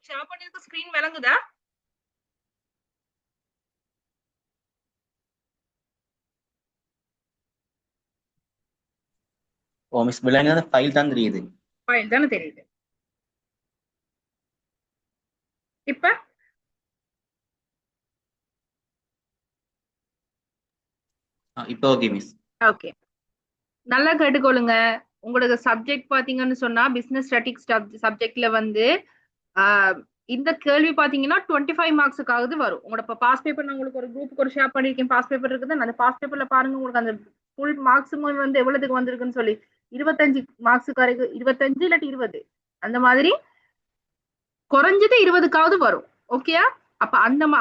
Share பண்ணிருக்க screen விளங்குதா? ஓ miss விளங்குது, ஃபைல் தான் தெரியுது. ஃபைல் தானே தெரியுது. இப்ப இப்போ ஓகே மிஸ். ஓகே, நல்லா கேட்டுக்கொள்ளுங்க. உங்களுக்கு சப்ஜெக்ட் பாத்தீங்கன்னு சொன்னா பிசினஸ் ஸ்டாட்டிக்ஸ் சப்ஜெக்ட்ல வந்து இந்த கேள்வி பாத்தீங்கன்னா 25 மார்க்ஸுக்காவது வரும். உங்களோட பாஸ் பேப்பர் நான் உங்களுக்கு ஒரு குரூப்புக்கு ஒரு ஷேர் பண்ணிருக்கேன். பாஸ் பேப்பர் இருக்குது, அந்த பாஸ் பேப்பர்ல பாருங்க உங்களுக்கு அந்த ஃபுல் மார்க்ஸும் வந்து எவ்வளவுக்கு வந்திருக்குன்னு சொல்லி 25 மார்க்ஸுக்கு வரைக்கும் 25 இல்லாட்டி 20 அந்த மாதிரி குறைஞ்சது 20க்காவது வரும். ஓகேயா? அப்ப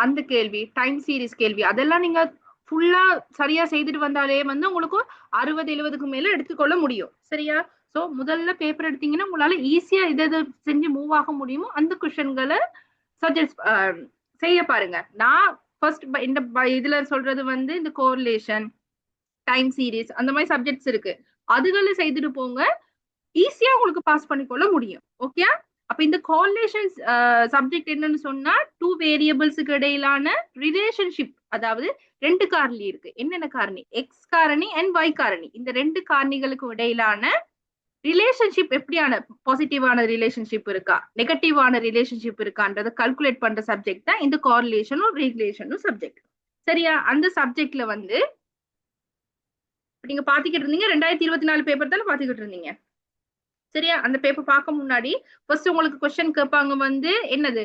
அந்த கேள்வி டைம் சீரிஸ் கேள்வி அதெல்லாம் நீங்க ஃபுல்லா சரியா செய்துட்டு வந்தாலே வந்து உங்களுக்கு 60-70க்கு மேல எடுத்துக்கொள்ள முடியும். சரியா? சோ முதல்ல பேப்பர் எடுத்தீங்கன்னா உங்களால ஈஸியா எது செஞ்சு மூவ் ஆக முடியுமோ அந்த கொஸ்டின்களை சஜஸ்ட் செய்ய பாருங்க. நான் ஃபர்ஸ்ட் இந்த இதுல சொல்றது வந்து இந்த கோரிலேஷன் டைம் சீரிஸ் அந்த மாதிரி சப்ஜெக்ட்ஸ் இருக்கு, அதுகளை செய்துட்டு போங்க. ஈஸியா உங்களுக்கு பாஸ் பண்ணிக்கொள்ள முடியும். ஓகே? அப்ப இந்த கோரிலேஷன் சப்ஜெக்ட் என்னன்னு சொன்னா 2 வேரியபிள்ஸுக்கு இடையிலான ரிலேஷன்ஷிப், அதாவது 2 காரணி இருக்கு. என்னென்ன காரணி? எக்ஸ் காரணி அண்ட் ஒய் காரணி. இந்த 2 காரணிகளுக்கு இடையிலான ரிலேஷன்ஷிப் எப்படியான பாசிட்டிவான ரிலேஷன்ஷிப் இருக்கா, நெகட்டிவான ரிலேஷன்ஷிப் இருக்கான்றத கால்குலேட் பண்ற சப்ஜெக்ட் தான் இந்த கோரிலேஷனும் ரிலேஷனும் சப்ஜெக்ட். சரியா? அந்த சப்ஜெக்ட்ல வந்து நீங்க பாத்துக்கிட்டு இருந்தீங்க 2024 பேப்பர் தானே பாத்துக்கிட்டு இருந்தீங்க. சரியா? அந்த பேப்பர் பார்க்க முன்னாடி ஃபர்ஸ்ட் உங்களுக்கு கொஸ்டின் கேட்பாங்க வந்து என்னது,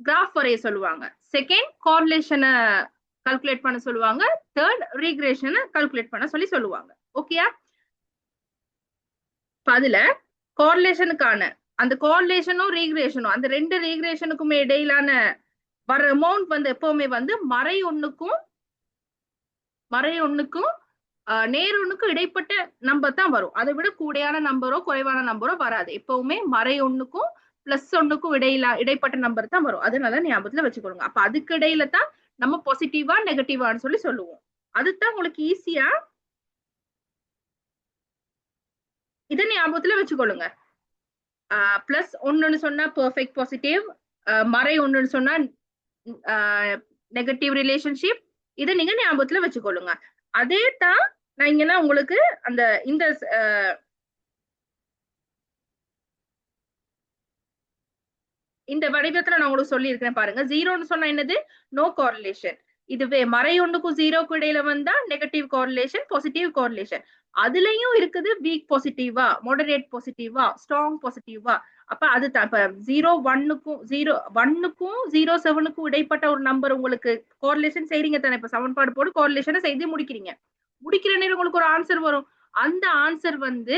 கிராஃப் வரைய சொல்லுவாங்க. செகண்ட் கோரிலேஷனை கால்குலேட் பண்ண சொல்லுவாங்க. தேர்ட் ரீக்ரேஷனை கால்குலேட் பண்ண சொல்லுவாங்க. ஓகேயா? அதுல கோரிலேஷனுக்கான அந்த கோரிலேஷனும் ரீக்ரேஷனும் அந்த 2 ரீக்ரேஷனுக்குமே இடையிலான வர அமௌண்ட் வந்து எப்பவுமே வந்து மறை ஒண்ணுக்கும் நேர் ஒண்ணுக்கும் இடைப்பட்ட நம்பர் தான் வரும். அதை விட கூடையான நம்பரோ குறைவான நம்பரோ வராது. எப்பவுமே மறை ஒண்ணுக்கும் பிளஸ் ஒண்ணுக்கும் இடைப்பட்ட நம்பர் தான் வரும். அதனால ஞாபகத்துல வச்சுக்கோங்க. அப்ப அதுக்கு இடையில தான் நம்ம பாசிட்டிவா நெகட்டிவான்னு சொல்லுவோம். அதுதான் உங்களுக்கு ஈஸியா இதை ஞாபகத்துல வச்சுக்கொள்ளுங்க. பிளஸ் ஒண்ணுன்னு சொன்னா பெர்ஃபெக்ட் பாசிட்டிவ், மறை ஒண்ணுன்னு சொன்னா நெகட்டிவ் ரிலேஷன்ஷிப். இதை நீங்க ஞாபகத்துல வச்சுக்கொள்ளுங்க. அதே தான் நான் இங்கன்னா உங்களுக்கு அந்த இந்த வடிவத்துல நான் உங்களுக்கு சொல்லி இருக்கிறேன் பாருங்க. ஜீரோன்னு சொன்னா என்னது? No correlation. இதுவே மறை ஒண்ணுக்கும் ஜீரோக்கும் இடையில வந்தா நெகட்டிவ் கோரிலேஷன், பாசிட்டிவ் கோரிலேஷன். அதுலயும் இருக்குது வீக் பாசிட்டிவா, மாடரேட் பாசிட்டிவா, ஸ்ட்ராங் பாசிட்டிவா. அப்ப அதுதான் இப்ப 0-1க்கும் 0-7க்கும் இடைப்பட்ட ஒரு நம்பர் உங்களுக்கு கோரிலேஷன் செய்றீங்க தானே. இப்ப சமன்பாடு போட்டு கோரிலேஷனை செய்து முடிக்கிறீங்க. முடிக்கிற நேரம் உங்களுக்கு ஒரு ஆன்சர் வரும். அந்த ஆன்சர் வந்து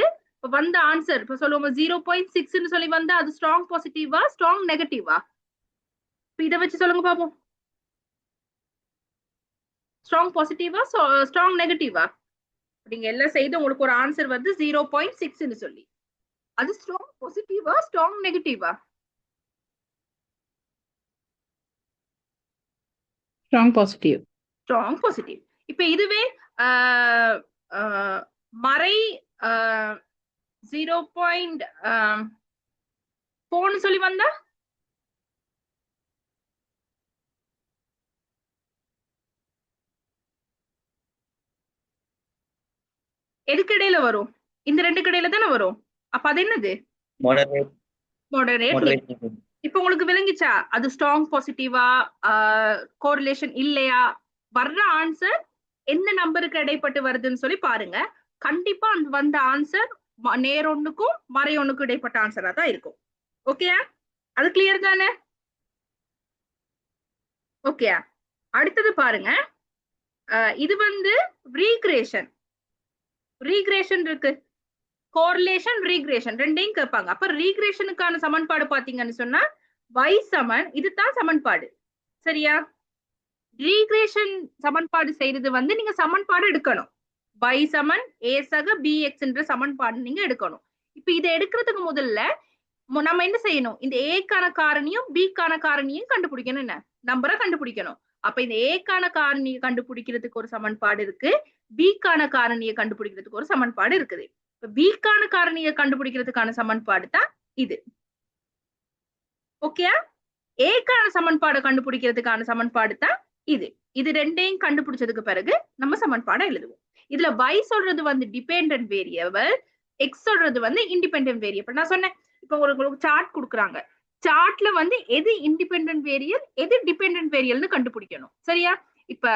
வந்த ஆன்சர் இப்ப சொல்லுவோம் 0.6 சொல்லி வந்தா அது ஸ்ட்ராங் பாசிட்டிவா ஸ்ட்ராங் நெகட்டிவா? இதை வச்சு சொல்லுங்க பாப்போம். ஸ்ட்ராங் பாசிட்டிவா ஸ்ட்ராங் நெகட்டிவா? நீங்க எல்லாம் செய்து உங்களுக்கு ஒரு ஆன்சர் வந்து 0.6 சொல்லி அது ஸ்ட்ராங் பாசிட்டிவா ஸ்ட்ராங் நெகட்டிவா? Strong positive. Strong positive. இப்ப இதுவே மறை 0.4 சொல்லி வந்தா எதுக்கு இடையில வரும்? இந்த 2க்கு இடையில தானே வரும். அப்ப அது என்னது? மாடரேட். இப்ப உங்களுக்கு விளங்கிச்சா அது ஸ்ட்ராங் பாசிட்டிவா கோரிலேஷன் இல்லையா? வர்ற ஆன்சர் என்ன நம்பருக்கு இடைப்பட்டு வருதுன்னு சொல்லி பாருங்க. கண்டிப்பா வந்த ஆன்சர் நேர் ஒண்ணுக்கும் மறை ஒண்ணுக்கும் இடைப்பட்ட ஆன்சரா தான் இருக்கும். ஓகேயா? அது கிளியர் தானே? ஓகேயா? அடுத்தது பாருங்க, இது வந்து ரீக்ரேஷன் இருக்கு, கோரிலேஷன் ரீக்ரேஷன் ரெண்டையும் கேட்பாங்க. அப்ப ரீக்ரேஷனுக்கான சமன்பாடு பாத்தீங்கன்னு சொன்னா y சமன் இதுதான் சமன்பாடு. சரியா? ரீக்ரேஷன் சமன்பாடு செய்யறது வந்து நீங்க சமன்பாடு எடுக்கணும். y சமன் a சக bx என்ற சமன்பாடு நீங்க எடுக்கணும். இப்ப இதை எடுக்கிறதுக்கு முதல்ல நம்ம என்ன செய்யணும்? இந்த ஏக்கான காரணியும் பிக்கான காரணியும் கண்டுபிடிக்கணும். என்ன நம்பரை கண்டுபிடிக்கணும். அப்ப இந்த ஏக்கான காரணியை கண்டுபிடிக்கிறதுக்கு ஒரு சமன்பாடு இருக்கு, பிக்கான காரணியை கண்டுபிடிக்கிறதுக்கு ஒரு சமன்பாடு இருக்குது. இப்ப பிக்கான காரணியை கண்டுபிடிக்கிறதுக்கான சமன்பாடு தான் இது. ஓகே, ஏக்கான சமன்பாடை கண்டுபிடிக்கிறதுக்கான சமன்பாடு தான் இது. இது ரெண்டையும் கண்டுபிடிச்சதுக்கு பிறகு நம்ம சமன்பாடை எழுதுவோம். இதுல y சொல்றது வந்து டிபெண்டன்ட் வேரியபிள், x சொல்றது வந்து இண்டிபெண்டன்ட் வேரியபிள். நான் சொன்னேன், இப்ப உங்களுக்கு சார்ட் கொடுக்குறாங்க, சார்ட்ல வந்து எது இண்டிபெண்டன்ட் வேரியல் எது டிபெண்டன்ட் வேரியல்னு கண்டுபிடிக்கணும். சரியா? இப்ப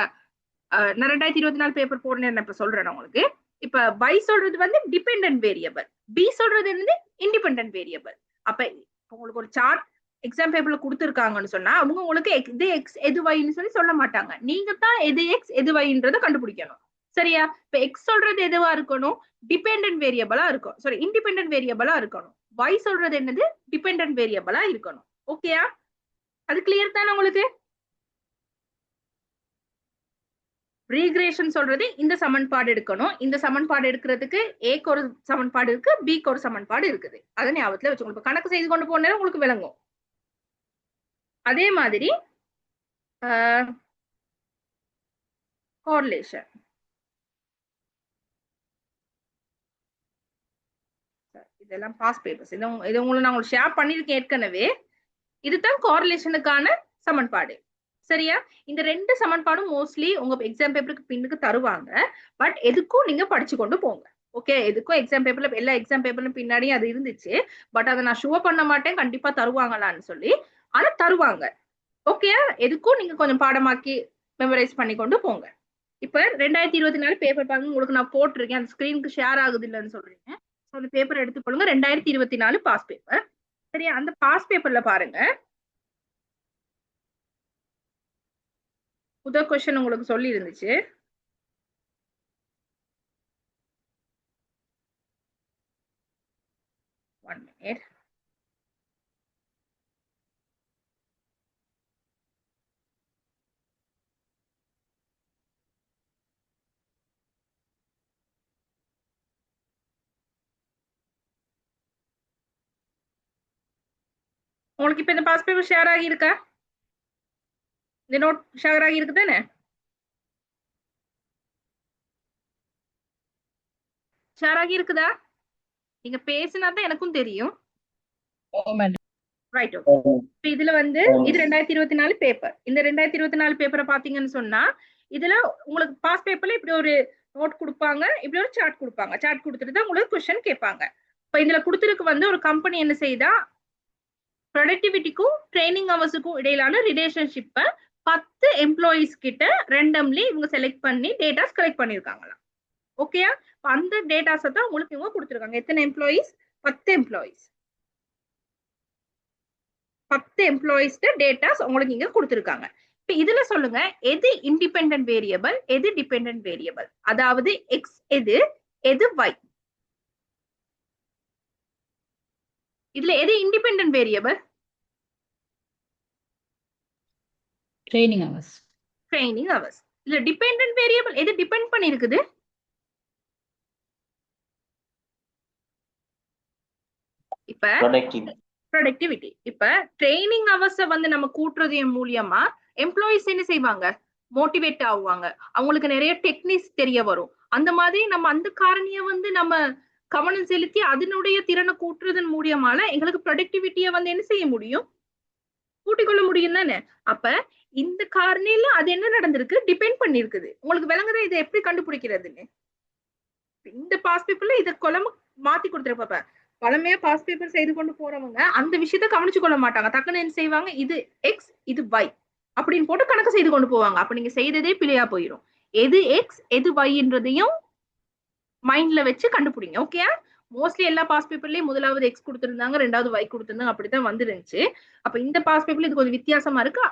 நான் 2024 பேப்பர் போடுறேன், இப்ப சொல்றேன் உங்களுக்கு. இப்ப y சொல்றது வந்து டிபெண்டன்ட் வேரியபிள், b சொல்றது வந்து இண்டிபெண்டன்ட் வேரியபிள். அப்ப உங்களுக்கு ஒரு சார்ட் எக்ஸாம் பேப்பர்ல கொடுத்துருக்காங்கன்னு சொன்னா அவங்க உங்களுக்கு எது எக்ஸ் எது வைன்னு சொல்லி சொல்ல மாட்டாங்க. நீங்க தான் எது எக்ஸ் எது வைன்றத கண்டுபிடிக்கணும். சரியா? இப்ப எக்ஸ் சொல்றது எதுவா இருக்கணும்? டிபெண்டன்ட் வேரியபிளா இருக்கும். சாரி, இண்டிபெண்டன்ட் வேரியபிளா இருக்கணும். y சொல்றது என்னது? டிபெண்டன்ட் வேரியபிளா இருக்கணும். ஓகேயா? அது கிளியர் தானே உங்களுக்கு? ரீக்ரேஷன் சொல்றது இந்த சமன்பாடு எடுக்கணும். இந்த சமன்பாடு எடுக்கிறதுக்கு ஏக்கு ஒரு சமன்பாடு இருக்கு, பிக்கு ஒரு சமன்பாடு இருக்குது. அதை ஞாபகத்துல வச்சுக்கணும். கணக்கு செய்து கொண்டு போனா உங்களுக்கு விளங்கும். அதே மாதிரி correlation. இதெல்லாம் பாஸ் பேப்பர்ஸ். இது உங்களுக்கு நான் உங்களுக்கு ஷேர் பண்ணிருக்கேன் ஏற்கனவே. இதுதான் கோரிலேஷனுக்கான சமன்பாடு. சரியா? இந்த ரெண்டு சமன்பாடும் மோஸ்ட்லி உங்க எக்ஸாம் பேப்பருக்கு பின்னுக்கு தருவாங்க. பட் எதுக்கும் நீங்க படிச்சு கொண்டு போங்க. ஓகே, எதுக்கும் எக்ஸாம் பேப்பர்ல எல்லா எக்ஸாம் பேப்பர்ல பின்னாடியும் அது இருந்துச்சு. பட் அதை நான் ஷோ பண்ண மாட்டேன், கண்டிப்பா தருவாங்களான்னு சொல்லி. ஆனா தருவாங்க. ஓகே, எதுக்கும் நீங்க கொஞ்சம் பாடமாக்கி மெமரைஸ் பண்ணி கொண்டு போங்க. இப்ப 2024 பேப்பர் பாருங்க, உங்களுக்கு நான் போட்டிருக்கேன். அந்த ஸ்கிரீனுக்கு ஷேர் ஆகுது இல்லைன்னு சொல்றீங்க. அந்த பேப்பர் எடுத்துக்கொள்ளுங்க. 2024 பாஸ் பேப்பர். சரியா? அந்த பாஸ் பேப்பர்ல பாருங்க, முதல் கொஸ்டின் உங்களுக்கு சொல்லி இருந்துச்சு. One minute. உங்களுக்கு இப்ப இந்த பாஸ் பேப்பர் ஷேர் ஆகி இருக்கா? இந்த நோட் ஷேர் ஆகி இருக்கு தானே? ஷேர் ஆகி இருக்குதா? நீங்க பேசினா தான் எனக்கும் தெரியும். ரைட். ஓகே, இப்ப இதுல வந்து இது 2024 பேப்பர். இந்த 2024 பேப்பரை பாத்தீங்கன்னு சொன்னா இதுல உங்களுக்கு பாஸ் பேப்பர்ல இப்படி ஒரு நோட் கொடுப்பாங்க, இப்படி ஒரு சார்ட் கொடுப்பாங்க. சார்ட் கொடுத்துட்டு தான் உங்களுக்கு கொஸ்டின் கேட்பாங்க. இப்ப இதுல கொடுத்துருக்கு வந்து ஒரு கம்பெனி என்ன செய்தா, ப்ரொடக்டிவிட்டிக்கும் ட்ரைனிங் ஹவர்ஸுக்கும் இடையிலான ரிலேஷன்ஷிப்பை 10 எம்ப்ளாயிஸ் கிட்ட ரெண்டம்லி இவங்க செலக்ட் பண்ணி டேட்டாஸ் கலெக்ட் பண்ணிருக்காங்களாம். ஓகேயா? அந்த டேட்டாஸை தான் உங்களுக்கு இவங்க கொடுத்துருக்காங்க. எத்தனை எம்ப்ளாயிஸ்? 10 எம்ப்ளாயிஸ். 10 எம்ப்ளாயிஸ் டேட்டாஸ் உங்களுக்கு இங்க கொடுத்துருக்காங்க. இப்ப இதுல சொல்லுங்க, எது இண்டிபெண்டன்ட் வேரியபிள் எது டிபெண்டன்ட் வேரியபிள்? அதாவது எக்ஸ் எது எது y? இதுல எது independent variable? Training hours. Training hours. இதுல டிபெண்டன்ட் வேரியபிள் எது டிபெண்ட் பண்ணி இருக்குது? இப்ப ப்ரொடக்டிவிட்டி. இப்ப ட்ரைனிங் ஹவர்ஸை வந்து நம்ம கூட்டுறது மூலியமா எம்ப்ளாயிஸ் என்ன செய்வாங்க? மோட்டிவேட் ஆகுவாங்க. அவங்களுக்கு நிறைய டெக்னிக்ஸ் தெரிய வரும். அந்த மாதிரி நம்ம அந்த காரணியை வந்து நம்ம கவனம் செலுத்தி அதனுடைய திறனை கூட்டுறதன் மூலியமால எங்களுக்கு ப்ரொடக்டிவிட்டியை வந்து என்ன செய்ய முடியும்? கூட்டிக்கொள்ள முடியும் தானே? அப்ப இந்த காரணியில அது என்ன நடந்திருக்கு? டிபெண்ட் பண்ணிருக்குது. உங்களுக்கு விளங்குதா இதை எப்படி கண்டுபிடிக்கிறதுன்னு? இந்த பாஸ் பேப்பர்ல இதை குழம்பு மாத்தி கொடுத்துருப்ப. பழமையா பாஸ் பேப்பர் செய்து கொண்டு போறவங்க அந்த விஷயத்த கவனிச்சு கொள்ள மாட்டாங்க. டக்குன்னு என்ன செய்வாங்க, இது எக்ஸ் இது y அப்படின்னு போட்டு கணக்கு செய்து கொண்டு போவாங்க. அப்ப நீங்க செய்ததே பிழையா போயிடும். எது எக்ஸ் எது yன்றதையும் மைண்ட்ல வச்சு கண்டுபிடிங்க. ஓகே? மோஸ்ட்லி எல்லா பாஸ் பேப்பர்லயும் முதலாவது எக்ஸ் கொடுத்திருந்தாங்க, ரெண்டாவது y கொடுத்திருந்தாங்க, அப்படித்தான் வந்துருந்துச்சு. அப்ப இந்த பாஸ் பேப்பர்ல இது கொஞ்சம் வித்தியாசமா இருக்கா?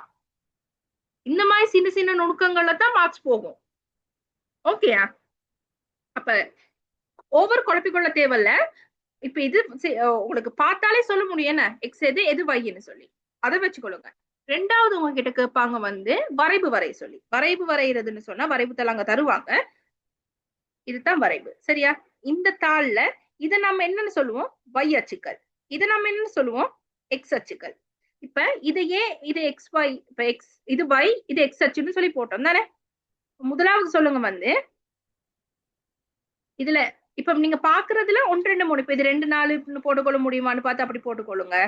இந்த மாதிரி சின்ன சின்ன நுணுக்கங்கள்ல தான் மார்க்ஸ் போகும். ஓகேயா? அப்ப ஓவர் குழப்பிக்கொள்ள தேவையில்ல. இப்ப இது உங்களுக்கு பார்த்தாலே சொல்ல முடியும் என்ன எக்ஸ் எது எது வைன்னு சொல்லி, அதை வச்சுக்கொள்ளுங்க. ரெண்டாவது உங்ககிட்ட கேட்பாங்க வந்து வரைவு வரைய சொல்லி. வரைவு வரைகிறதுன்னு சொன்னா வரைவு தாள் அங்க தருவாங்க. இதுதான் வரைவு. சரியா? இந்த தாள்ல இதை நம்ம என்னன்னு சொல்லுவோம்? y அச்சுக்கள். இதை நம்ம என்னன்னு சொல்லுவோம்? எக்ஸ் அச்சுக்கள். இப்ப இதையே இது எக்ஸ் y, இப்ப எக்ஸ் இது y இது எக்ஸ் அச்சுன்னு சொல்லி போட்டோம் தானே? முதலாவது சொல்லுங்க வந்து இதுல இப்ப நீங்க பாக்குறதுல 1 2 3 இப்ப இது 2 4 போட்டுக்கொள்ள முடியுமான்னு பார்த்து அப்படி போட்டுக்கொள்ளுங்க.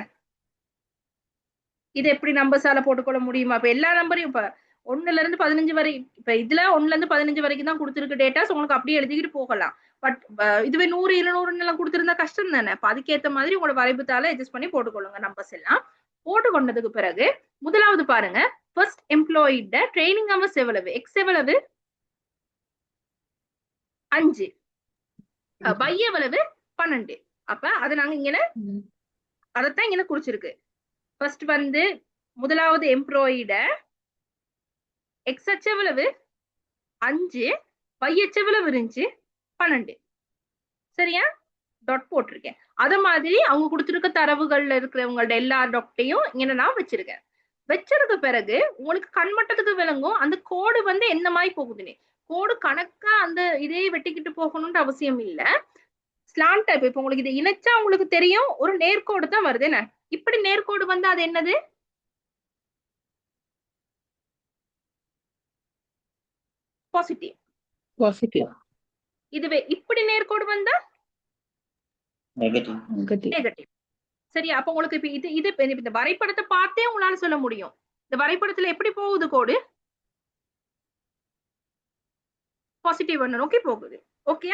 இது எப்படி நம்பர்ஸால போட்டுக்கொள்ள முடியுமா? இப்ப எல்லா நம்பரையும் இப்ப 1ல இருந்து 15 வரை, இப்ப இதுல 1ல இருந்து 15 வரைக்கும் தான் கொடுத்திருக்க டேட்டாஸ், உங்களுக்கு அப்படியே எழுதிக்கிட்டு போகலாம். பட் இதுவே 100 200 எல்லாம் கொடுத்திருந்தா கஷ்டம் தானே. அப்ப அதுக்கேத்த மாதிரி உங்களோட வரைபுத்தால அட்ஜஸ்ட் பண்ணி போட்டுக்கொள்ளுங்க நம்பர்ஸ் எல்லாம். போட்டுக்கொண்டதுக்கு பிறகு முதலாவது பாருங்க, ஃபர்ஸ்ட் எம்ப்ளாயிட ட்ரைனிங் ஹவர்ஸ் எவ்வளவு? எக்ஸ் எவ்வளவு? 5. y எவ்வளவு? 12. அப்ப அதை நாங்க இங்க அதைத்தான் இங்க குறிச்சிருக்கு. ஃபர்ஸ்ட் வந்து முதலாவது எம்ப்ளாயிட எக்ஸ் அச்சு எவ்வளவு? 5, y அச்சு எவ்வளவு இருந்துச்சு? 12. சரியா? டாட் போட்டிருக்கேன். அத மாதிரி அவங்க கொடுத்திருக்க தரவுகள்ல இருக்கிறவங்களோட எல்லா டாட்டையும் இங்க நான் வச்சிருக்கேன். வச்சதுக்கு பிறகு உங்களுக்கு கண்மட்டத்துக்கு விளங்கும் அந்த கோடு வந்து என்ன மாதிரி போகுதுன்னு. கோடு கணக்கா அந்த இதே வெட்டிக்கிட்டு போகணும்னு அவசியம் இல்ல. Slant type. இப்ப உங்களுக்கு இது இணைச்சா உங்களுக்கு தெரியும் ஒரு நேர்கோடு தான் வருது. என்ன இப்படி நேர்கோடு வந்து அது என்னது? பாசிட்டிவ். பாசிட்டிவ். இதுவே இப்படி நேர்கோடு வந்தா நெகட்டிவ். நெகட்டிவ். சரியா? அப்ப உங்களுக்கு இப்ப இது இந்த வரைபடத்தை பார்த்தே உங்களால சொல்ல முடியும். இந்த வரைபடத்துல எப்படி போகுது கோடு? பாசிட்டிவ் ஒன்னு நோக்கி போகுது. ஓகே.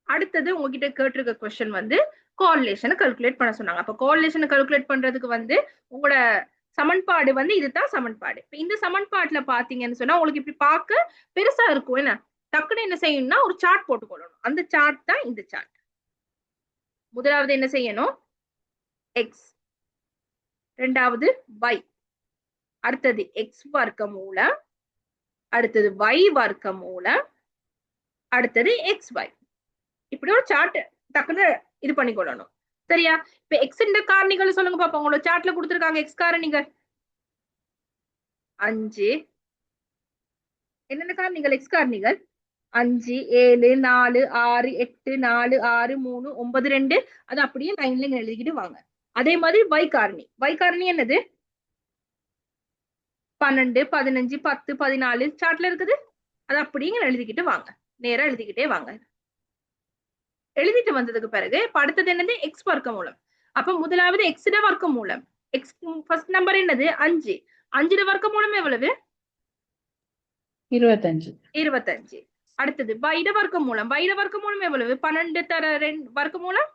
அடுத்தது உங்ககிட்ட கேட்டிருக்க கொஸ்டின் வந்து கோரிலேஷனை கால்குலேட் பண்ண சொன்னாங்க. அப்ப கோரிலேஷனை கால்குலேட் பண்றதுக்கு வந்து உங்களோட சமன்பாடு வந்து இதுதான் சமன்பாடு. இப்ப இந்த சமன்பாட்டுல பாத்தீங்கன்னு சொன்னா உங்களுக்கு இப்படி பார்க்க பெருசா இருக்கும். என்ன டக்குன்னு என்ன செய்யணும்னா ஒரு சார்ட் போட்டுக்கொள்ளணும். அந்த சார்ட் தான் இந்த சார்ட். முதலாவது என்ன செய்யணும்? எக்ஸ், ரெண்டாவது y, அடுத்தது எக்ஸ் வர்க்க மூலம், அடுத்தது y வர்க்க மூலம், அடுத்தது எக்ஸ் y. இப்படி ஒரு சார்ட் டக்குன்னு இது பண்ணிக்கொள்ளணும். சரியா? இப்ப எக்ஸ் காரணிகள் சொல்லுங்க பாப்போம். உங்களோட சார்ட்ல கொடுத்திருக்காங்க எக்ஸ் காரணிகள் 5. என்னென்ன காரணிகள்? எக்ஸ் காரணிகள் 5, 7, 4, 6, 8, 4, 6, 3, 9, 2. அது அப்படியே லைன்ல எழுதிக்கிட்டு வாங்க. அதே மாதிரி y காரணி. y காரணி என்னது? 12, 15, 10, 14 சார்ட்ல இருக்குது. அது அப்படியே எழுதிக்கிட்டு வாங்க. நேரா எழுதிக்கிட்டே வாங்க. எழுதிட்டு வந்ததுக்கு பிறகு இப்ப அடுத்தது என்னது? எக்ஸ் வர்க்க மூலம். அப்ப முதலாவது எக்ஸ் வர்க்க மூலம். எக்ஸ் ஃபர்ஸ்ட் நம்பர் என்னது? 5. 5 வர்க்க மூலம் எவ்வளவு? 25. 25. அடுத்தது y வர்க்க மூலம். y வர்க்க மூலம் எவ்வளவு? 12 தர 2 வர்க்க மூலம்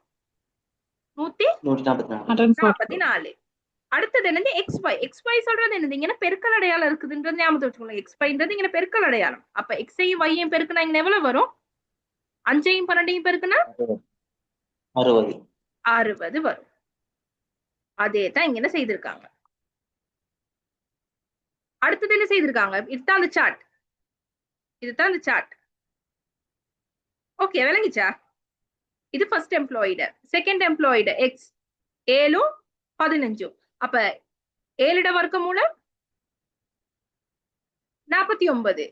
144. அடுத்தது என்னது? X Y. எக்ஸ் ஒய் சொல்றது என்னது? இங்க பெருக்கல் அடையாளம் இருக்குதுன்றது ஞாபகம் வச்சுக்கோங்க. எக்ஸ் ஒய்ன்றது இங்க பெருக்கல் அடையாளம். அப்ப எக்ஸையும் ஒய்யையும் பெருக்குனா இங்க எவ்வளவு வரும்? 5ஐயும் 12ஐயும் பெருக்குனா 60 வரும். அதே தான் இங்க என்ன செய்திருக்காங்க. அடுத்தது என்ன செய்திருக்காங்க? இதுதான் அந்த சார்ட். இதுதான் அந்த சார்ட். ஓகே, விளங்கிச்சா? இது ஃபர்ஸ்ட் எம்ப்ளாயிட. செகண்ட் எம்ப்ளாயிட எக்ஸ் 7, 15. அப்ப 7 வர்க்க மூலம் 49.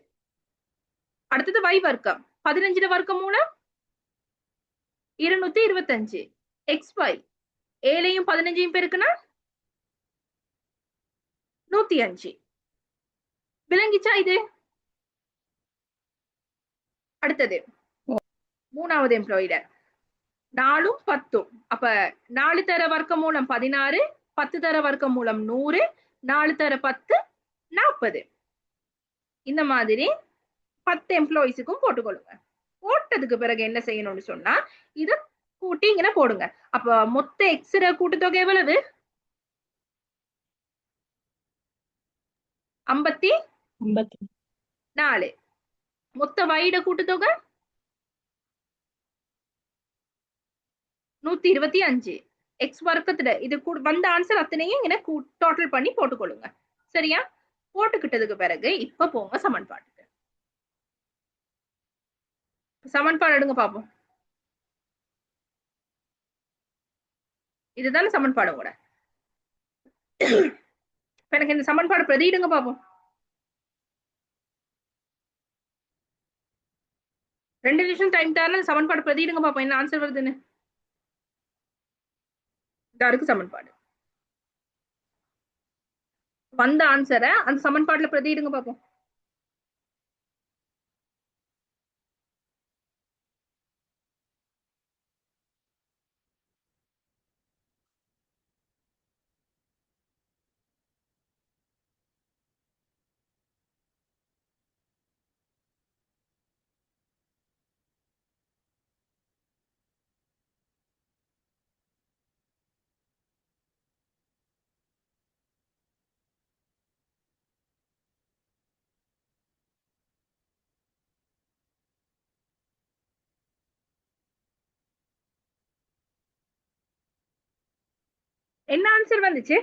அடுத்தது y வர்க்கம் 15 வர்க்க மூலம் 225. எக்ஸ் ஒய் 7ஐயும் 15ஐயும் பெருக்குனா 105. விளங்கிச்சா இது? அடுத்தது மூணாவது எம்ப்ளாயிட 4, 10. அப்ப 4 தர வர்க்க மூலம் 16, 10 தர வர்க்க மூலம் 100, 4 தர 10 40. இந்த மாதிரி 10 எம்ப்ளாயிஸுக்கும் போட்டுக்கொள்ளுங்க. போட்டதுக்கு பிறகு என்ன செய்யணும்னு சொன்னா இத கூட்டி இங்க போடுங்க. அப்ப மொத்த எக்ஸ் கூட்டுத்தொகை எவ்வளவு? 54. மொத்த வைட கூட்டுத்தொகை 125. எக்ஸ் வர்க்கத்துல இது வந்த ஆன்சர் அத்தனையும் இங்க டோட்டல் பண்ணி போட்டுக்கொள்ளுங்க. சரியா? போட்டுக்கிட்டதுக்கு பிறகு இப்ப போங்க சமன்பாட்டுக்கு. சமன்பாடு எடுங்க பாப்போம். இதுதானே சமன்பாடு கூட. எனக்கு இந்த சமன்பாடு பிரதியிடுங்க பாப்போம். 2 நிமிஷம் டைம் தரல. சமன்பாடு பிரதியிடுங்க பாப்போம் என்ன ஆன்சர் வருதுன்னு. இருக்கு சமன்பாடு. வந்த ஆன்சரை அந்த சமன்பாடுல பிரதியிடுங்க பாப்போம். என்ன ஆன்சர் வந்துச்சு?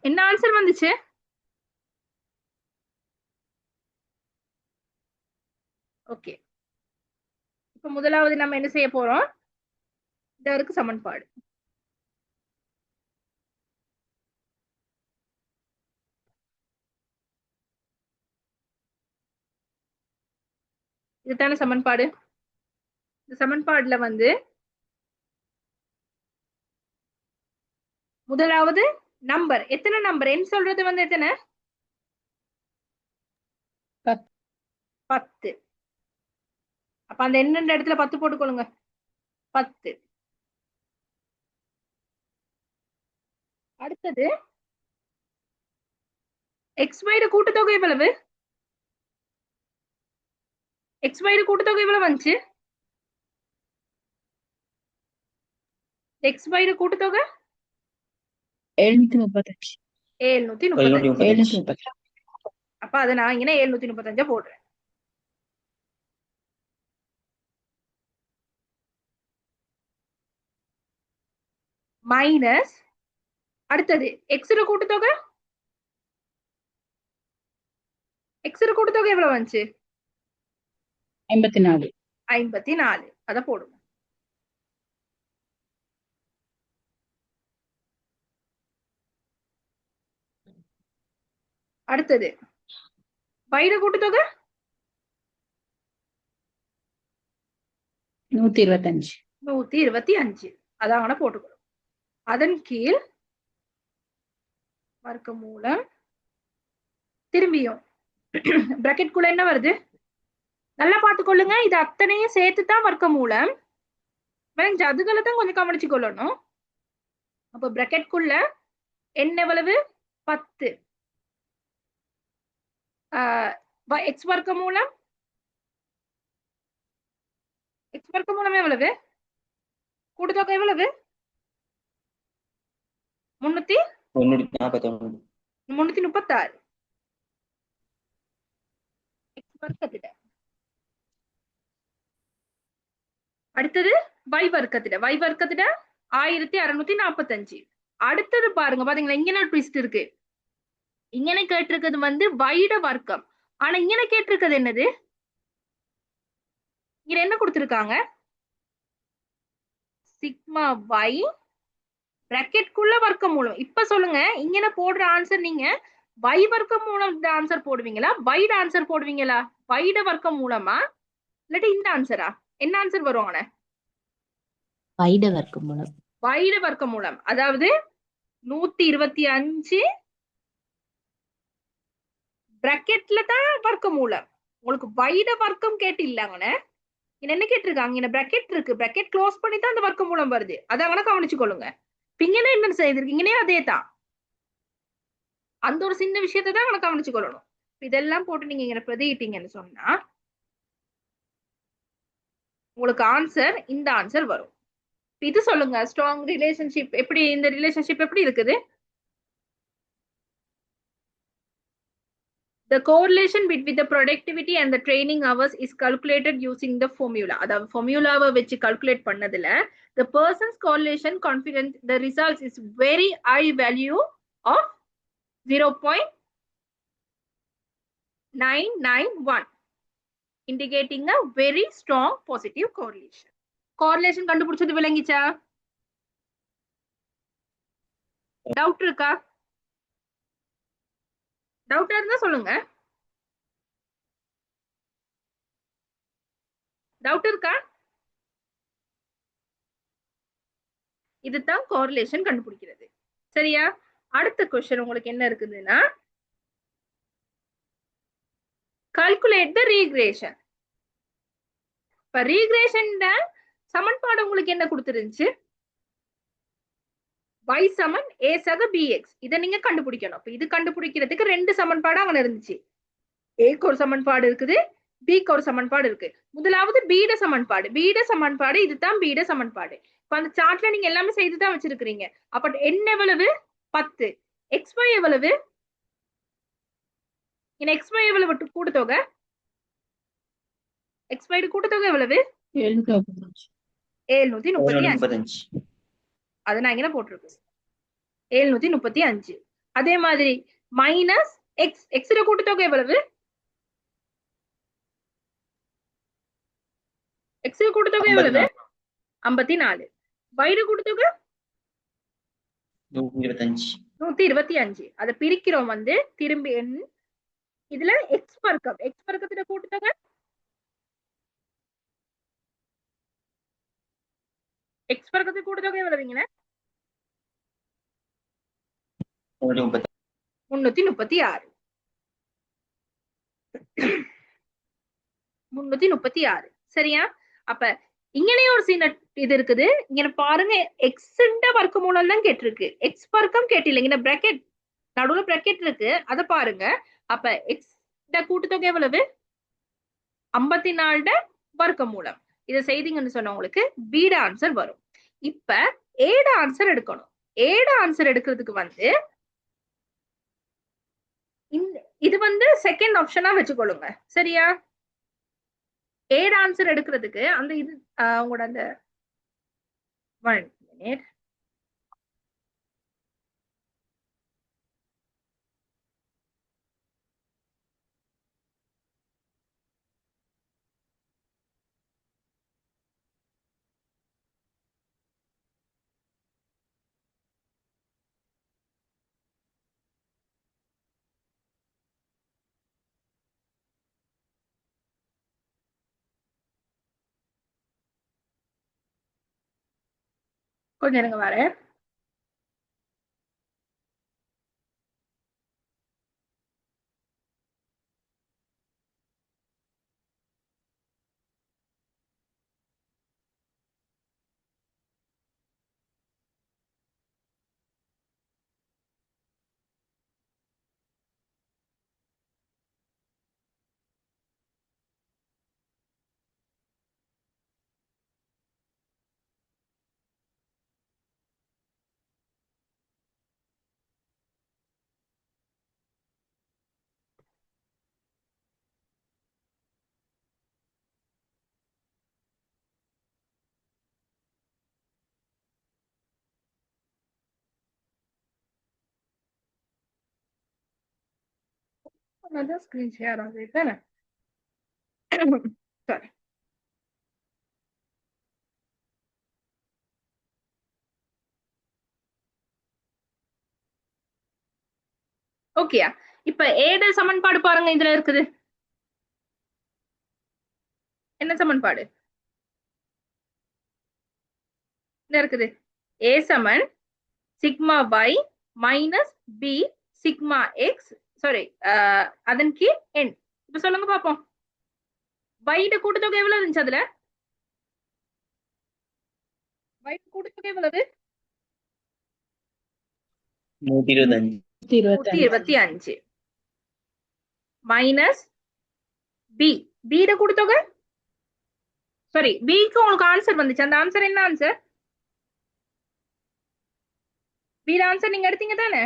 என்ன ஆன்சர் வந்துச்சு? ஓகே, இப்ப முதலாவது நம்ம என்ன செய்ய போறோம்? இதற்கு சமன்பாடு. இதுதானே சமன்பாடு. இந்த சமன்பாடுல வந்து முதலாவது நம்பர் எத்தனை நம்பர் என் சொல்றது வந்து எத்தனை? 10. அப்ப அந்த எண்ணெண்ட இடத்துல 10 போட்டுக்கொள்ளுங்க. 10. அடுத்தது XY கூட்டுத்தொகை எவ்வளவு? XY கூட்டுத்தொகை எவ்வளவு வந்துச்சு? XY கூட்டுத்தொகை 735. 735. அப்ப அதை நான் இங்கே 735 போடுறேன். மைனஸ் அடுத்தது எக்ஸ் கூட்டுத்தொகை. எக்ஸ் கூட்டுத்தொகை எவ்வளவு வந்துச்சு? 54. 54. அதை போடுங்க. அடுத்தது வைர கூட்டுத்தொகை 125. 125. அதான போட்டுக்கிறோம். அதன் கீழ் வர்க்கமூலம் திரும்பியும் பிராக்கெட்குள்ள என்ன வருது? நல்லா பார்த்துக்கொள்ளுங்க. இது அத்தனையும் சேர்த்துதான் வர்க்கமூலம். அதுகளை தான் கொஞ்சம் கவனிச்சு கொள்ளணும். அப்ப பிராக்கெட்குள்ள என்ன எவ்வளவு? 10. எக்ஸ் வர்க்கமூலம் எவ்வளவு? கூட்டுத்தொகை எவ்வளவு? 336. அடுத்தது y வர்க்கத்திட 1645. அடுத்தது பாருங்க, பாத்தீங்களா இங்க ட்விஸ்ட் இருக்கு. இங்கே கேட்டிருக்கிறது வந்து வைட வர்க்கம். ஆனா இங்கே கேட்டிருக்கிறது என்னது? இங்க என்ன கொடுத்திருக்காங்க? சிக்மா y பிராக்கெட்குள்ள வர்க்கமூலம். இப்ப சொல்லுங்க, இங்க போடுற ஆன்சர் நீங்க y வர்க்கமூலம் ஆன்சர் போடுவீங்களா, வைட ஆன்சர் போடுவீங்களா? வைட வர்க்கமூலமா இல்லாட்டி இந்த ஆன்சரா? என்ன ஆன்சர் வருவாங்க? வைட வர்க்கமூலம். வைட வர்க்கமூலம். அதாவது 125 பிராக்கெட்ல தான் வர்க்கமூலம். உங்களுக்கு வைட வர்க்கம் கேட்டு இல்லங்கன்னு என்ன கேட்டிருக்காங்க? இங்க பிராக்கெட் இருக்கு, பிராக்கெட் க்ளோஸ் பண்ணி தான் அந்த வர்க்கமூலம் வருது. அதை அவனை கவனிச்சுக்கொள்ளுங்க. இங்கே என்ன செய்திருக்கீங்கன்னே அதே தான். அந்த ஒரு சின்ன விஷயத்தை தான் அவனை கவனிச்சுக்கொள்ளணும். இதெல்லாம் போட்டு நீங்க இங்க பிரதியிட்டீங்கன்னு சொன்னா உங்களுக்கு ஆன்சர் இந்த ஆன்சர் வரும். இது சொல்லுங்க, ஸ்ட்ராங் ரிலேஷன்ஷிப் எப்படி? இந்த ரிலேஷன்ஷிப் எப்படி இருக்குது? The correlation between the productivity and the training hours is calculated using the formula. அதாவது formulaவை வச்சு calculate பண்ணதுல the person's correlation confidence the results is very high value of 0.991 indicating a very strong positive correlation. Correlation கண்டுபிடிச்சது விளங்கிச்சா? Doubt இருக்கா? டவுட்டா இருந்தா சொல்லுங்க. Doubt இருக்கா? இதுதான் கோரிலேஷன் கண்டுபிடிக்கிறது. சரியா? அடுத்த क्वेश्चन உங்களுக்கு என்ன இருக்குதுன்னா calculate the regression. இப்ப ரீக்ரேஷன்ல சமன்பாடு உங்களுக்கு என்ன கொடுத்திருந்துச்சு? y சமன் a சக bx. இதை நீங்க கண்டுபிடிக்கணும். அப்ப இது கண்டுபிடிக்கிறதுக்கு ரெண்டு சமன்பாடு அங்க இருந்துச்சு. a க்கு ஒரு சமன்பாடு இருக்குது, b க்கு ஒரு சமன்பாடு இருக்கு. முதலாவது b ட சமன்பாடு. b ட சமன்பாடு இதுதான் b ட சமன்பாடு. இப்ப அந்த சார்ட்ல நீங்க எல்லாமே செய்துதான் வச்சிருக்கீங்க. அப்ப என்ன எவ்வளவு? 10. xy எவ்வளவு? xy எவ்வளவு கூட்டுத்தொகை? எக்ஸ் ஒய்டு கூட்டுத்தொகை எவ்வளவு? 735. அதை நான் இங்கே போட்டிருக்கேன் 735. அதே மாதிரி மைனஸ் எக்ஸ், எக்ஸ் கூட்டுத்தொகை எவ்வளவு? எக்ஸ் கூட்டுத்தொகை எவ்வளவு? 54. வைடு கூட்டுத்தொகை 125. அதை பிரிக்கிறோம் வந்து திரும்பி இதுல எக்ஸ் வர்க்கம், எக்ஸ் வர்க்கத்துல கூட்டுத்தொகை எக்ஸ் வர்க்கத்துக்கு கூட்டுத்தொகை எவ்வளவுங்க? 336. 336. சரியா? அப்ப இங்கனே ஒரு சின்ன இது இருக்குது. இங்க பாருங்க, எக்ஸ் வர்க்க மூலம் தான் கேட்டிருக்கு, எக்ஸ் வர்க்கம் கேட்டில்லை. இங்க பிராக்கெட் நடுவுல பிராக்கெட் இருக்கு, அதை பாருங்க. அப்ப எக்ஸ் கூட்டுத்தொகை எவ்வளவு? 54 வர்க்க மூலம். இதை செய்தீங்கன்னு சொன்ன உங்களுக்கு பீட ஆன்சர் வரும். இப்ப ஏட ஆன்சர் எடுக்கணும். ஏட ஆன்சர் எடுக்கிறதுக்கு வந்து இது வந்து செகண்ட் ஆப்ஷனா வச்சுக்கொள்ளுங்க. சரியா? ஏட ஆன்சர் எடுக்கிறதுக்கு அந்த இது உங்களோட அந்த 1 minute கொஞ்சம் எனக்கு வரேன். அதான் ஸ்கிரீன் ஷேர் ஆகுது தானே? சரி, ஓகேயா? இப்ப ஏட சமன்பாடு பாருங்க, இதுல இருக்குது. என்ன சமன்பாடு இருக்குது? ஏ சமன் sigma y minus B sigma X, sorry அதன் கீழ் என். இப்ப சொல்லுங்க பாப்போம், வைட கூட்டுத்தொகை எவ்வளவு இருந்துச்சு? அதுல வைட கூட்டுத்தொகை எவ்வளவு? 125 மைனஸ் பி, பீட கூட்டுத்தொகை, சாரி பிக்கு உங்களுக்கு ஆன்சர் வந்துச்சு. அந்த ஆன்சர் என்ன ஆன்சர்? பீட ஆன்சர் நீங்க எடுத்தீங்க தானே?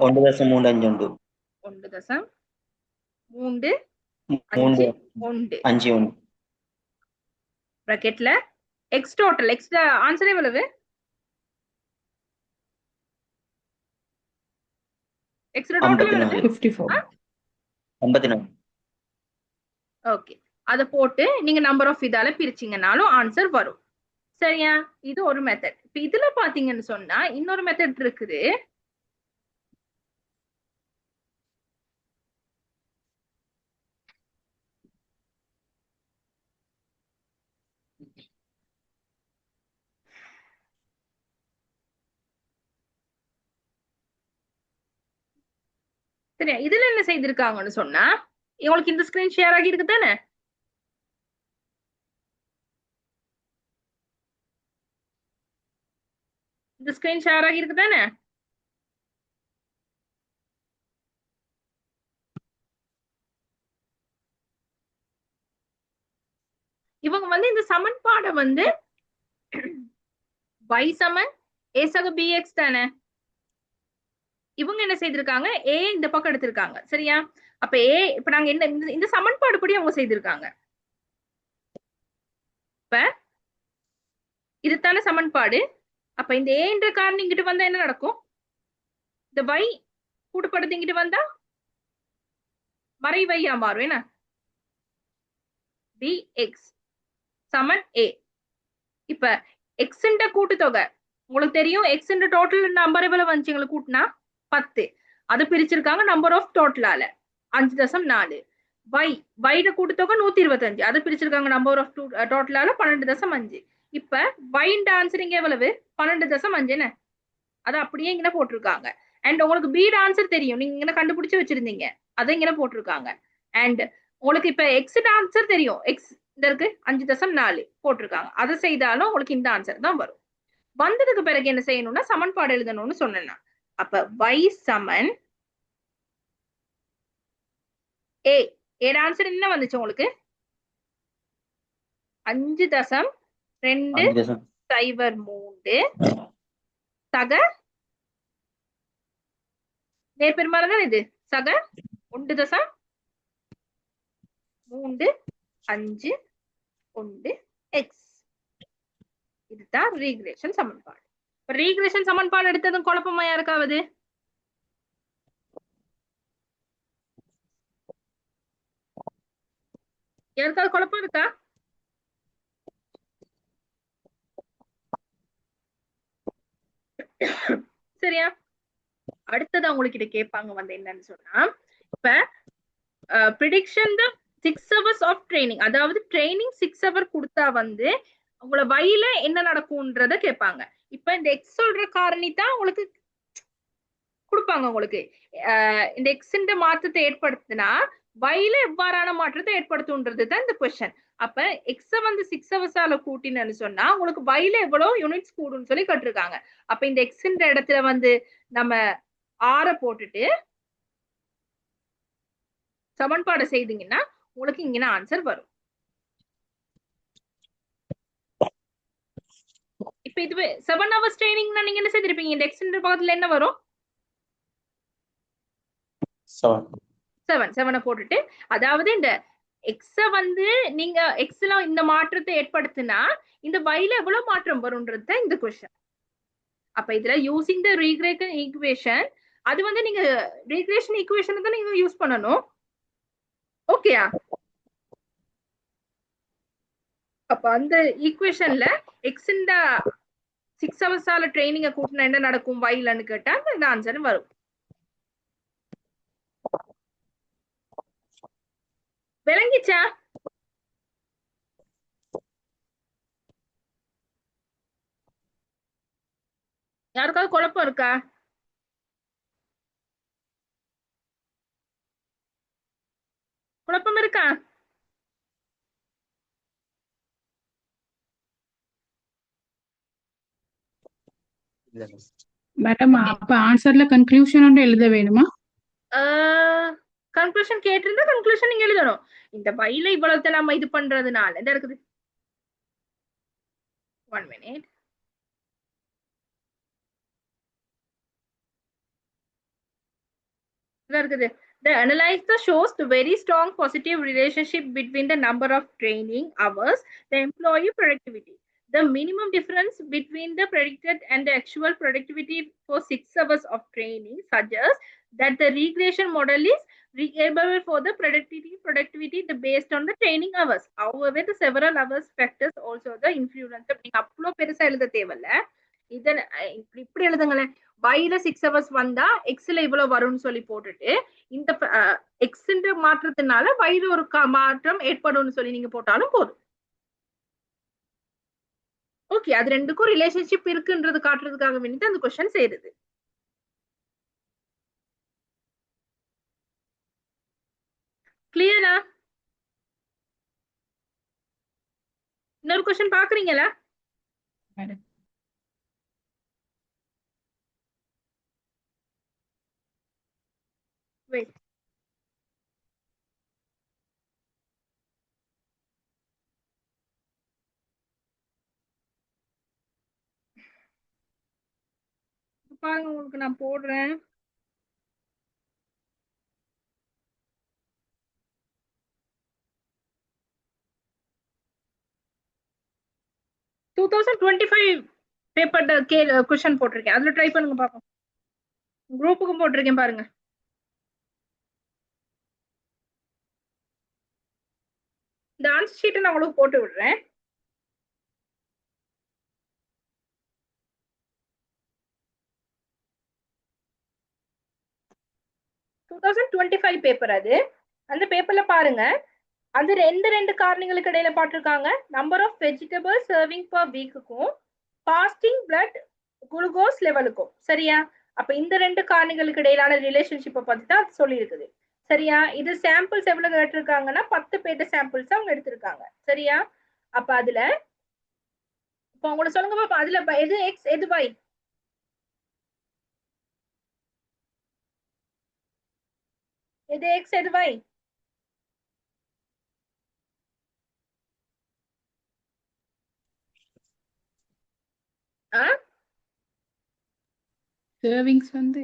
1.351 1.351 பிராக்கெட்ல எக்ஸ் டோட்டல், எக்ஸ் ஆன்சர் எவ்வளவு? எக்ஸ் டோட்டல் எவ்வளவு? 54. ஓகே, அத போட்டு நீங்க நம்பர் ஆஃப் இதால பிரிச்சீங்கனாலும் ஆன்சர் வரும். சரியா? இது ஒரு மெத்தட். இப்ப இதுல பாத்தீங்கன்னு சொன்னா இன்னொரு மெத்தட் இருக்குது. சரியா? இதுல என்ன செய்திருக்காங்கன்னு சொன்னா, உங்களுக்கு இந்த ஸ்கிரீன் ஷேர் ஆகி இருக்கு தானே? இந்த ஸ்கிரீன் ஷேர் ஆகி இருக்கு தானே? இவங்க வந்து இந்த சமன்பாடை வந்து y சமன் a சக bx தானே? இவங்க என்ன செய்திருக்காங்க, a இந்த பக்கம் எடுத்திருக்காங்க. சரியா? அப்ப இப்ப நாங்க என்ன இந்த சமன்பாடு படி அவங்க செய்திருக்காங்க. இப்ப இதுதானே சமன்பாடு. அப்ப இந்த ஏன்ற காரணம் இங்கிட்டு வந்தா என்ன நடக்கும்? இந்த y கூட்டுப்படுத்து இங்கிட்டு வந்தா மறைவையா மாறும். என்ன dx சமன் a. இப்ப x ன்ற கூட்டுத்தொகை உங்களுக்கு தெரியும். x ன்ற டோட்டல் நம்பர் எவ்வளவு வந்துச்சு எங்களுக்கு கூட்டினா 10. அது பிரிச்சிருக்காங்க நம்பர் ஆஃப் டோட்டலால 5.4. y ட கூட்டுத்தொகை 125. அது பிரிச்சிருக்காங்க நம்பர் ஆஃப் டோட்டலால 12.5. இப்ப y ன்ற ஆன்சர் இங்க எவ்வளவு 12.5. என்ன அது அப்படியே இங்க போட்டிருக்காங்க. அண்ட் உங்களுக்கு b ட ஆன்சர் தெரியும். நீங்க இங்க கண்டுபிடிச்சு வச்சிருந்தீங்க. அதை இங்க போட்டிருக்காங்க. அண்ட் உங்களுக்கு இப்ப x ட ஆன்சர் தெரியும். x இந்த இருக்கு 5.4 போட்டிருக்காங்க. அதை செய்தாலும் உங்களுக்கு இந்த ஆன்சர் தான் வரும். வந்ததுக்கு பிறகு என்ன செய்யணும்னா சமன்பாடு எழுதணும்னு சொன்னேன்னா அப்ப y சமன் a. ஏட ஆன்சர் என்ன வந்துச்சு உங்களுக்கு 5.203 சக நேர்பெருமாறு தான் இது சக 1.35 x. இதுதான் ரீக்ரேஷன் சமன்பாடு. ரீக்ரேஷன் சமன்பாடு எடுத்ததும் குழப்பமா யாருக்காவது? யாருக்காவது குழப்பம் இருக்கா? சரியா? அடுத்தது அவங்களுக்கு கேட்பாங்க வந்து என்னன்னு சொன்னா இப்ப prediction the 6 hours of training, அதாவது ட்ரைனிங் 6 hours கொடுத்தா வந்து உங்களை வயில என்ன நடக்கும்ன்றத கேட்பாங்க. இப்ப இந்த எக்ஸ் சொல்ற காரணி தான் உங்களுக்கு கொடுப்பாங்க. உங்களுக்கு இந்த எக்ஸ் மாற்றத்தை ஏற்படுத்தினா வயில எவ்வாறான மாற்றத்தை ஏற்படுத்தும்ன்றது தான் இந்த கொஸ்டின். அப்ப எக்ஸ வந்து 6 hours கூட்டினு சொன்னா உங்களுக்கு வயில எவ்வளவு யூனிட்ஸ் கூடும்னு சொல்லி கட்டிருக்காங்க. அப்ப இந்த எக்ஸ் இடத்துல வந்து நம்ம 6 போட்டுட்டு சமன்பாடு செய்தீங்கன்னா உங்களுக்கு இங்க ஆன்சர் வரும். இப்ப இது 7 hours ட்ரைனிங்னா நீங்க என்ன செய்திருப்பீங்க? இந்த எக்ஸ் பக்கத்துல என்ன வரும்? 7 போட்டுட்டு அதாவது இந்த எக்ஸ வந்து நீங்க எக்ஸ்ல இந்த மாற்றத்தை ஏற்படுத்தினா இந்த வயில எவ்வளவு மாற்றம் வரும்ன்றது தான் இந்த கொஸ்டின். அப்ப இதுல யூசிங் த ரீக்ரேஷன் ஈக்குவேஷன், அது வந்து நீங்க ரீக்ரேஷன் ஈக்குவேஷன் தான் நீங்க யூஸ் பண்ணணும். ஓகேயா? அப்ப அந்த ஈக்குவேஷன்ல எக்ஸ் இந்த 6 hours ட்ரைனிங்க கூட்டினா என்ன நடக்கும் வயிலன்னு கேட்டா இந்த ஆன்சர் வரும். விளங்கிச்சா? யாருக்காவது குழப்பம் இருக்கா? குழப்பம் இருக்கா? மேடம் அப்ப ஆன்சர்ல கன்க்ளூஷன் எழுத வேணுமா? கன்க்ளூஷன் கேட்டிருந்தா கன்க்ளூஷன் நீங்க எழுதணும். இந்த வயில இவ்வளவு நம்ம இது பண்றதுனால இந்த இருக்குது 1 minute. The analyzer shows the very strong positive relationship between the number of training hours, the employee productivity. The minimum difference between the predicted and the actual productivity for 6 hours of training suggests that the regression model is reliable for the productivity based on the training hours. However, the several hours factors also the influence. அவ்வளோ பெருசா எழுத தேவையில்ல. இதை இப்படி எழுதுங்களேன். வயில 6 hours வந்தா எக்ஸ்ல இவ்வளவு வரும்னு சொல்லி போட்டுட்டு இந்த எக்ஸ் மாற்றத்தினால வயிறு ஒரு மாற்றம் ஏற்படும் சொல்லி நீங்க போட்டாலும் போதும். ஓகே, அது ரெண்டுக்கும் ரிலேஷன்ஷிப் இருக்குன்றது காட்டுறதுக்காக வேண்டி அந்த கொஸ்டின் செய்யுது. கிளியரா? இன்னொரு கொஸ்டின் பாக்குறீங்களா? Wait. பாருங்க உங்களுக்கு நான் போடுறேன். 2025 பேப்பர் கொஸ்டின் போட்டிருக்கேன், அதுல ட்ரை பண்ணுங்க பாப்போம். குரூப்புக்கும் போட்டிருக்கேன் பாருங்க. இந்த ஆன்சர் ஷீட்டை நான் உங்களுக்கு போட்டு விடுறேன். பேப்பர் அது. அந்த பேப்பர்ல பாருங்க, அது ரெண்டு காரணிகளுக்கு இடையில பாட்டிருக்காங்க. Number of vegetable serving per வீக்குக்கும் ஃபாஸ்டிங் பிளட் குளுக்கோஸ் லெவலுக்கும். சரியா? அப்ப இந்த ரெண்டு காரணிகளுக்கு இடையிலான ரிலேஷன்ஷிப்பை பத்தி தான் சொல்லி இருக்குது. சரியா? இது சாம்பிள்ஸ் எவ்வளவு எடுத்திருக்காங்கன்னா 10 பேர்ட்ட சாம்பிள்ஸ் அவங்க எடுத்திருக்காங்க. சரியா? அப்ப அதுல இப்ப உங்களுக்கு சொல்லுங்க பாப்பா, அதுல எது எக்ஸ் எது y? எது எக்ஸ் எது y? சர்விங்ஸ் வந்து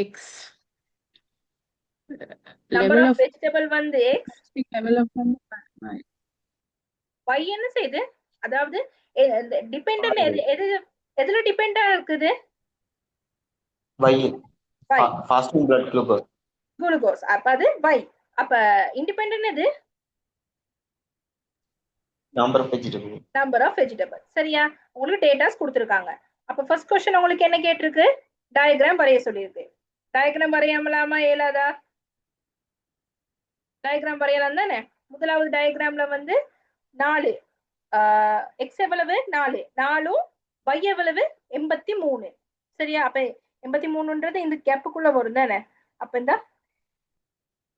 X, number level of of vegetable வந்து எக்ஸ், லெவல் ஆஃப் வந்து y என்ன செய்யுது? அதாவது டிபெண்டன்ட் எது எதுல டிபெண்டா இருக்குது? Y y, fasting blood glucose. Glucose. அப்ப அது y. அப்ப இண்டிபெண்டன்ட் எது? Number of vegetable. Number of vegetable. சரியா? உங்களுக்கு டேட்டாஸ் கொடுத்துருக்காங்க. அப்ப ஃபர்ஸ்ட் क्वेश्चन உங்களுக்கு என்ன கேட்டிருக்கு? டயகிராம் வரைய சொல்லியிருக்கு. டயகிராம் வரையாமலாமா இயலாதா? டயகிராம் வரையலாம் தானே. முதலாவது டயகிராம்ல வந்து 4 எக்ஸ் எவ்வளவு 4, 4ம் y எவ்வளவு 83. சரியா? அப்ப 83ன்றது இந்த கேப்புக்குள்ள வரும் தானே. அப்ப இந்த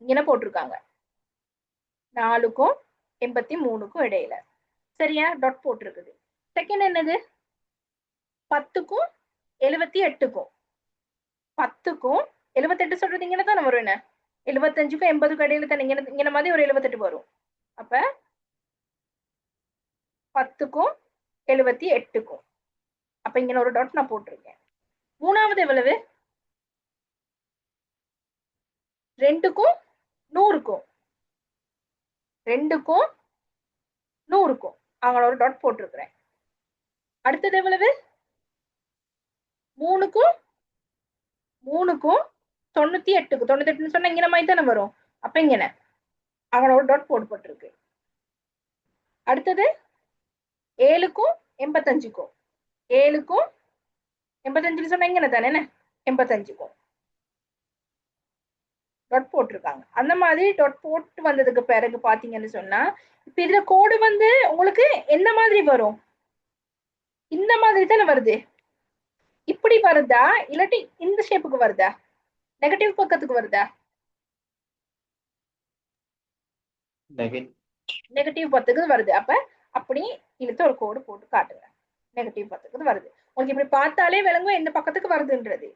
இங்க போட்டிருக்காங்க 4க்கும் 83க்கும் இடையில. சரியா? டாட் போட்டிருக்குது. செகண்ட் என்னது? 10க்கும் 78க்கும். 10க்கும் 78 சொல்றது இங்க தானே வரும். என்ன 75க்கும் 80க்கும் இடையில தானே இங்க மாதிரி ஒரு 78 வரும். அப்ப 10க்கும் 78க்கும். அப்ப இங்க ஒரு டாட் நான் போட்டிருக்கேன். மூணாவது எவ்வளவு? 2க்கும் 100க்கும். 2க்கும் 100க்கும் அங்க ஒரு டாட் போட்டிருக்கிறேன். அடுத்தது எவ்வளவு? 3க்கும் 98க்கும். 98 சொன்னா இங்க மாதிரி தானே வரும். அப்ப இங்க அங்க ஒரு டாட் போட்டுருக்கு. அடுத்தது 7க்கும் 85க்கும். 7க்கும் 85 சொன்னா இங்க தானே 85க்கும் டாட் போட்டிருக்காங்க. அந்த மாதிரி டாட் போட்டு வந்ததுக்கு பிறகு பாத்தீங்கன்னு சொன்னா இப்ப இதுல கோடு வந்து உங்களுக்கு எந்த மாதிரி வரும்? இந்த மாதிரி தானே வருது. இப்படி வருதா இல்லாட்டி இந்த ஷேப்புக்கு வருதா? நெகட்டிவ் பக்கத்துக்கு வருதா? நெகட்டிவ் பக்கத்துக்கு வருது. அப்ப அப்படி இழுத்து ஒரு கோடு போட்டு காட்டுங்க. நெகட்டிவ் பக்கத்துக்கு வருது. உங்களுக்கு இப்படி பார்த்தாலே விளங்கும் எந்த பக்கத்துக்கு வருதுன்றது.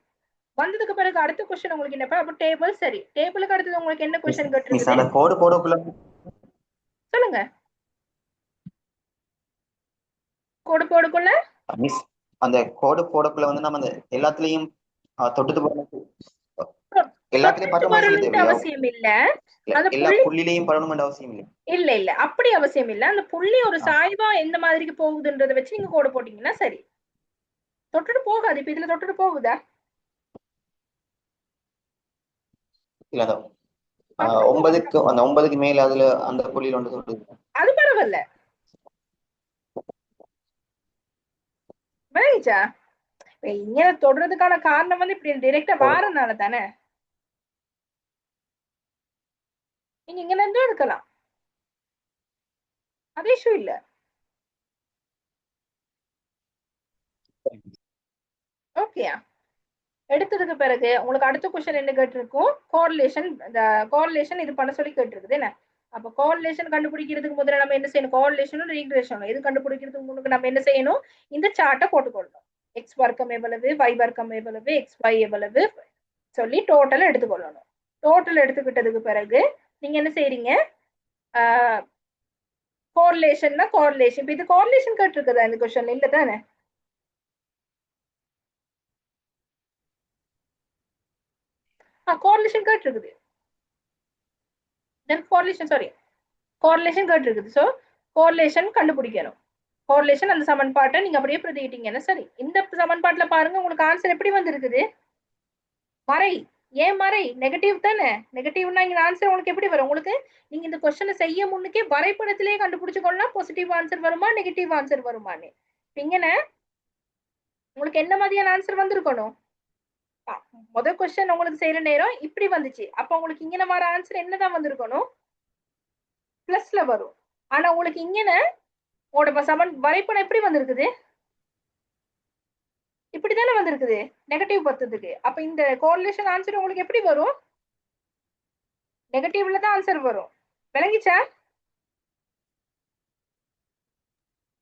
வந்ததுக்கு பிறகு அடுத்த क्वेश्चन உங்களுக்கு என்ன? அப்ப டேபிள். சரி, டேபிளுக்கு அடுத்து உங்களுக்கு என்ன क्वेश्चन கேட்டிருக்கு? அந்த கோடு போடக்குள்ள சொல்லுங்க. கோடு போடக்குள்ள மிஸ் அந்த கோடு போடக்குள்ள வந்து நம்ம அந்த எல்லாத்துலயும் தொட்டு போடணும். எல்லாத்துலயும் பரணும் அவசியம் இல்ல. எல்லா புள்ளிலையும் பரணும் அவசியம் இல்ல. இல்ல இல்ல அப்படி அவசியம் இல்ல. அந்த புள்ளி ஒரு சாய்வா எந்த மாதிரிக்கு போகுதுன்றதை வச்சு நீங்க கோடு போட்டீங்கன்னா சரி. தொட்டுட்டு போகாது. இப்ப இதுல தொட்டுட்டு போகுதா? இல்ல 9க்கு அந்த 9க்கு மேல அதுல அந்த புள்ளியில ஒன்று தொடுது. அது பரவாயில்ல. விளங்கிச்சா? இங்க தொடுறதுக்கான காரணம் வந்து இப்படி டைரக்டா வாரனால தானே. நீங்க இங்க இருந்து எடுக்கலாம். அது இஷ்யூ இல்ல. ஓகேயா? எடுத்ததுக்கு பிறகு உங்களுக்கு அடுத்த क्वेश्चन என்ன கேட்டிருக்கும்? கோரிலேஷன். இந்த கோரிலேஷன் இது பண்ண சொல்லி கேட்டிருக்குது என்ன. அப்ப கோரிலேஷன் கண்டுபிடிக்கிறதுக்கு முதல்ல நம்ம என்ன செய்யணும்? கோரிலேஷனும் ரீக்ரெஷனும் இது கண்டுபிடிக்கிறதுக்கு முன்னுக்கு நம்ம என்ன செய்யணும்? இந்த சார்ட்டை போட்டுக்கொள்ளணும். எக்ஸ் வர்க்கம் எவ்வளவு, y வர்க்கம் எவ்வளவு, எக்ஸ் y எவ்வளவு சொல்லி டோட்டல் எடுத்துக்கொள்ளணும். டோட்டல் எடுத்துக்கிட்டதுக்கு பிறகு நீங்க என்ன செய்றீங்க? கோரிலேஷன்னா கோரிலேஷன். இப்ப இது கோரிலேஷன் கேட்டிருக்குதா இந்த क्वेश्चन? இல்ல தானே. கோரிலேஷன் கேட்டிருக்குது. தென் கோரிலேஷன் சாரி கோரிலேஷன் கேட்டிருக்குது. ஸோ கோரிலேஷன் கண்டுபிடிக்கணும். கோரிலேஷன் அந்த சமன்பாட்டை நீங்க அப்படியே பிரதிக்கிட்டீங்கன்னா சரி. இந்த சமன்பாட்டுல பாருங்க உங்களுக்கு ஆன்சர் எப்படி வந்திருக்குது? மறை. ஏன் மறை? நெகட்டிவ் தானே. நெகட்டிவ்னா இங்க ஆன்சர் உங்களுக்கு எப்படி வரும்? உங்களுக்கு நீங்க இந்த கொஸ்டினை செய்ய முன்னுக்கே வரைபடத்திலேயே கண்டுபிடிச்சுக்கொள்ளலாம் பாசிட்டிவ் ஆன்சர் வருமா நெகட்டிவ் ஆன்சர் வருமான்னு. இங்கன உங்களுக்கு என்ன மாதிரியான ஆன்சர் வந்திருக்கணும்? முதல் கொஸ்டின் உங்களுக்கு செய்யற நேரம் இப்படி வந்துச்சு. அப்ப உங்களுக்கு இங்கன வர ஆன்சர் என்னதான் வந்திருக்கணும்? பிளஸ்ல வரும். ஆனா உங்களுக்கு இங்கன உங்களோட வரைபடம் எப்படி வந்திருக்குது? இப்படித்தானே வந்திருக்குது நெகட்டிவ் பத்ததுக்கு. அப்ப இந்த கோரிலேஷன் ஆன்சர் உங்களுக்கு எப்படி வரும்? நெகட்டிவ்ல தான் ஆன்சர் வரும். விளங்கிச்சா?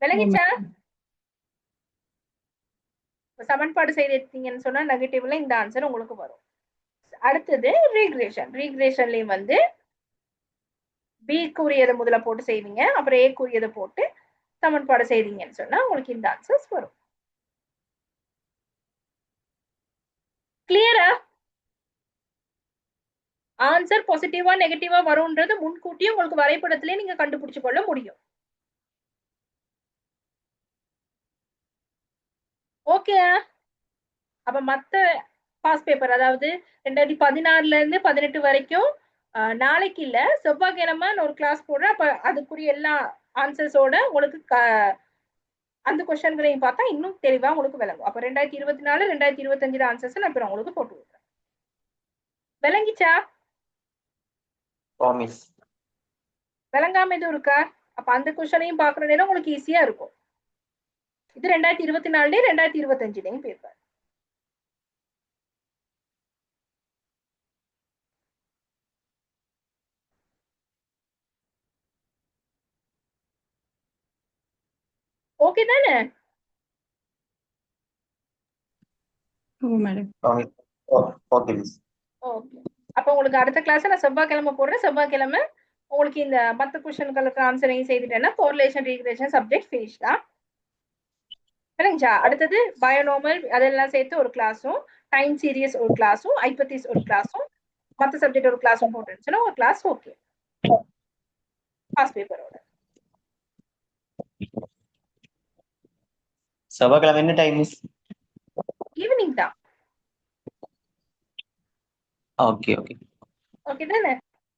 விளங்கிச்சா? சமன்பாடு செய்தீங்கன்னு சொன்னா நெகட்டிவ்ல இந்த ஆன்சர் உங்களுக்கு வரும். அடுத்தது ரீக்ரேஷன். ரீக்ரேஷன்லயும் வந்து பி கூறியதை முதல்ல போட்டு செய்வீங்க, அப்புறம் ஏ கூறியதை போட்டு சமன்பாடு செய்தீங்கன்னு சொன்னா உங்களுக்கு இந்த ஆன்சர்ஸ் வரும். கிளியரா? ஆன்சர் பாசிட்டிவா நெகட்டிவா வரும்ன்றது முன்கூட்டியே உங்களுக்கு வரைபடத்திலே நீங்க கண்டுபிடிச்சு கொள்ள முடியும். ஓகே. அப்ப மத்த பாஸ் பேப்பர் அதாவது 2016ல இருந்து 18 வரைக்கும் நாளைக்கு இல்ல செவ்வாய்க்கிழமை ஒரு கிளாஸ் போடுறேன். அப்ப அதுக்குரிய எல்லா ஆன்சர்ஸோட உங்களுக்கு அந்த கொஸ்டின்களையும் பார்த்தா இன்னும் தெளிவா உங்களுக்கு விளங்கும். அப்ப 2024 2025 ஆன்சர்ஸ் நான் அப்புறம் உங்களுக்கு போட்டு விடுறேன். விளங்கிச்சா? விளங்காம எதுவும் இருக்கா? அப்ப அந்த கொஸ்டினையும் பாக்குற நேரம் உங்களுக்கு ஈஸியா இருக்கும். இது 2024 2025 பேப்பர். ஓகே தானே? ஓ மேடம். Okay miss. ஓகே. அப்ப உங்களுக்கு அடுத்த கிளாஸ் நான் செவ்வாய்க்கிழமை போடுறேன். செவ்வாய்க்கிழமை உங்களுக்கு இந்த மத்த கொஸ்டின்களுக்கு ஆன்சரையும் செய்துட்டேன்னா கோரிலேஷன் ரீக்ரேஷன் சப்ஜெக்ட் ஃபினிஷ் தான். சரிங்களா? அடுத்தது பயோனோமல் அதெல்லாம் சேர்த்து ஒரு கிளாஸும், டைம் சீரியஸ் ஒரு கிளாஸும், ஐபத்திஸ் ஒரு கிளாஸும், மற்ற சப்ஜெக்ட் ஒரு கிளாஸும் போட்டுருந்துச்சுன்னா ஒரு கிளாஸ் ஓகே. பாஸ் பேப்பரோட. செவ்வாய்க்கிழமை என்ன டைம் மிஸ்? ஈவினிங் தான். Okay okay. ஓகே தானே?